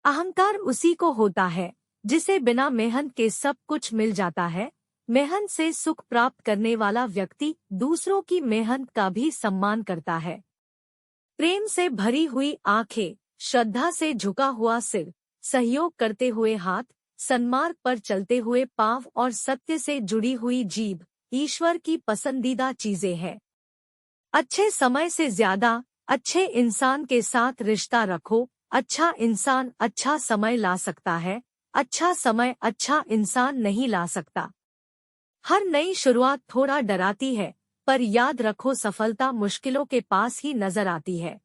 अहंकार उसी को होता है जिसे बिना मेहनत के सब कुछ मिल जाता है। मेहनत से सुख प्राप्त करने वाला व्यक्ति दूसरों की मेहनत का भी सम्मान करता है। प्रेम से भरी हुई आंखें, श्रद्धा से झुका हुआ सिर, सहयोग करते हुए हाथ, सन्मार्ग पर चलते हुए पांव और सत्य से जुड़ी हुई जीभ ईश्वर की पसंदीदा चीजें हैं। अच्छे समय से ज्यादा अच्छे इंसान के साथ रिश्ता रखो। अच्छा इंसान अच्छा समय ला सकता है, अच्छा समय अच्छा इंसान नहीं ला सकता। हर नई शुरुआत थोड़ा डराती है, पर याद रखो सफलता मुश्किलों के पास ही नजर आती है।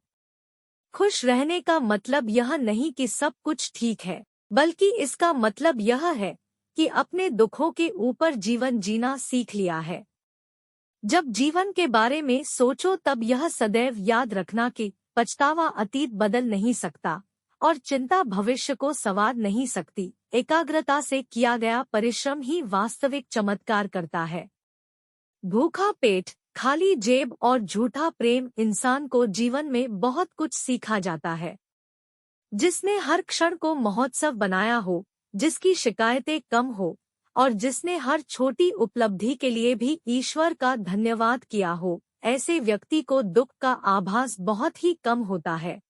खुश रहने का मतलब यह नहीं कि सब कुछ ठीक है, बल्कि इसका मतलब यह है कि अपने दुखों के ऊपर जीवन जीना सीख लिया है। जब जीवन के बारे में सोचो तब यह सदैव याद रखना कि पछतावा अतीत बदल नहीं सकता और चिंता भविष्य को संवार नहीं सकती। एकाग्रता से किया गया परिश्रम ही वास्तविक चमत्कार करता है। भूखा पेट, खाली जेब और झूठा प्रेम इंसान को जीवन में बहुत कुछ सीखा जाता है। जिसने हर क्षण को महोत्सव बनाया हो, जिसकी शिकायतें कम हो और जिसने हर छोटी उपलब्धि के लिए भी ईश्वर का धन्यवाद किया हो, ऐसे व्यक्ति को दुख का आभास बहुत ही कम होता है।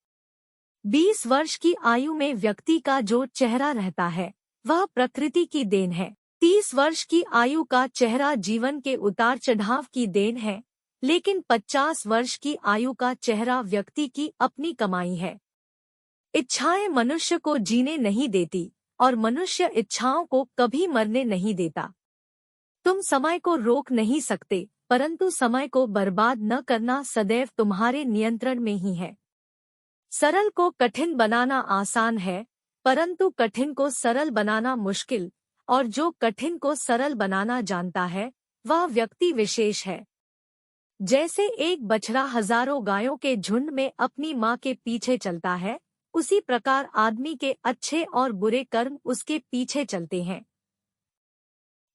20 वर्ष की आयु में व्यक्ति का जो चेहरा रहता है वह प्रकृति की देन है। 30 वर्ष की आयु का चेहरा जीवन के उतार चढ़ाव की देन है, लेकिन 50 वर्ष की आयु का चेहरा व्यक्ति की अपनी कमाई है। इच्छाएं मनुष्य को जीने नहीं देती और मनुष्य इच्छाओं को कभी मरने नहीं देता। तुम समय को रोक नहीं सकते, परंतु समय को बर्बाद न करना सदैव तुम्हारे नियंत्रण में ही है। सरल को कठिन बनाना आसान है, परंतु कठिन को सरल बनाना मुश्किल, और जो कठिन को सरल बनाना जानता है वह व्यक्ति विशेष है। जैसे एक बछड़ा हजारों गायों के झुंड में अपनी माँ के पीछे चलता है, उसी प्रकार आदमी के अच्छे और बुरे कर्म उसके पीछे चलते हैं।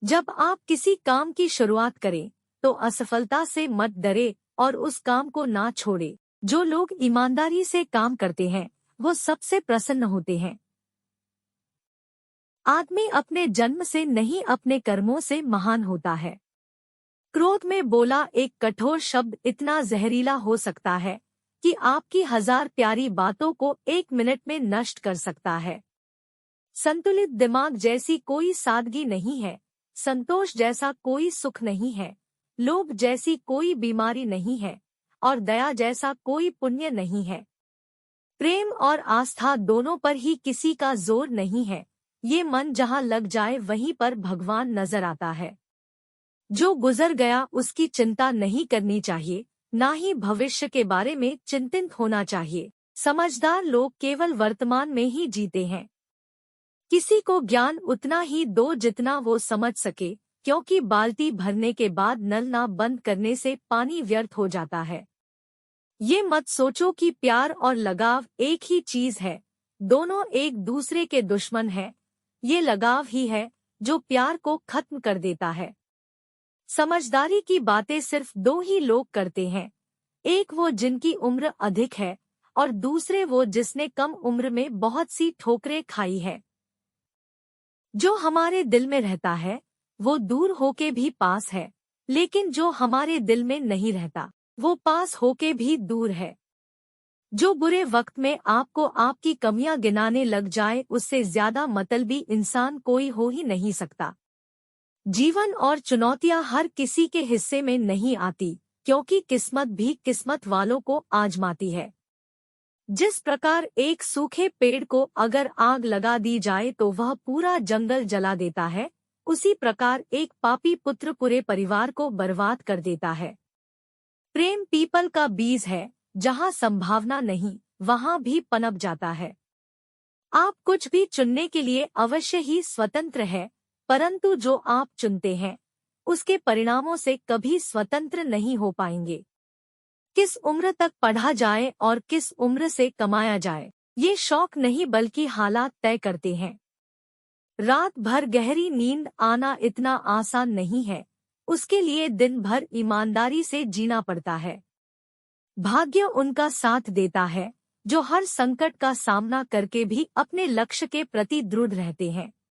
जब आप किसी काम की शुरुआत करें तो असफलता से मत डरे और उस काम को ना छोड़े। जो लोग ईमानदारी से काम करते हैं वो सबसे प्रसन्न होते हैं। आदमी अपने जन्म से नहीं अपने कर्मों से महान होता है। क्रोध में बोला एक कठोर शब्द इतना जहरीला हो सकता है कि आपकी 1000 प्यारी बातों को 1 मिनट में नष्ट कर सकता है। संतुलित दिमाग जैसी कोई सादगी नहीं है, संतोष जैसा कोई सुख नहीं है, लोभ जैसी कोई बीमारी नहीं है और दया जैसा कोई पुण्य नहीं है। प्रेम और आस्था दोनों पर ही किसी का जोर नहीं है। ये मन जहाँ लग जाए वहीं पर भगवान नजर आता है। जो गुजर गया उसकी चिंता नहीं करनी चाहिए, ना ही भविष्य के बारे में चिंतित होना चाहिए। समझदार लोग केवल वर्तमान में ही जीते हैं। किसी को ज्ञान उतना ही दो जितना वो समझ सके, क्योंकि बाल्टी भरने के बाद नल ना बंद करने से पानी व्यर्थ हो जाता है। ये मत सोचो कि प्यार और लगाव एक ही चीज है, दोनों एक दूसरे के दुश्मन हैं। ये लगाव ही है जो प्यार को खत्म कर देता है। समझदारी की बातें सिर्फ 2 ही लोग करते हैं, एक वो जिनकी उम्र अधिक है और दूसरे वो जिसने कम उम्र में बहुत सी ठोकरें खाई है। जो हमारे दिल में रहता है वो दूर होके भी पास है, लेकिन जो हमारे दिल में नहीं रहता वो पास होके भी दूर है। जो बुरे वक्त में आपको आपकी कमियां गिनाने लग जाए उससे ज्यादा मतलबी इंसान कोई हो ही नहीं सकता। जीवन और चुनौतियां हर किसी के हिस्से में नहीं आती, क्योंकि किस्मत भी किस्मत वालों को आजमाती है। जिस प्रकार एक सूखे पेड़ को अगर आग लगा दी जाए तो वह पूरा जंगल जला देता है, उसी प्रकार एक पापी पुत्र पूरे परिवार को बर्बाद कर देता है। प्रेम पीपल का बीज है, जहाँ संभावना नहीं वहाँ भी पनप जाता है। आप कुछ भी चुनने के लिए अवश्य ही स्वतंत्र है, परंतु जो आप चुनते हैं उसके परिणामों से कभी स्वतंत्र नहीं हो पाएंगे। किस उम्र तक पढ़ा जाए और किस उम्र से कमाया जाए, ये शौक नहीं बल्कि हालात तय करते हैं। रात भर गहरी नींद आना इतना आसान नहीं है, उसके लिए दिन भर ईमानदारी से जीना पड़ता है। भाग्य उनका साथ देता है जो हर संकट का सामना करके भी अपने लक्ष्य के प्रति दृढ़ रहते हैं।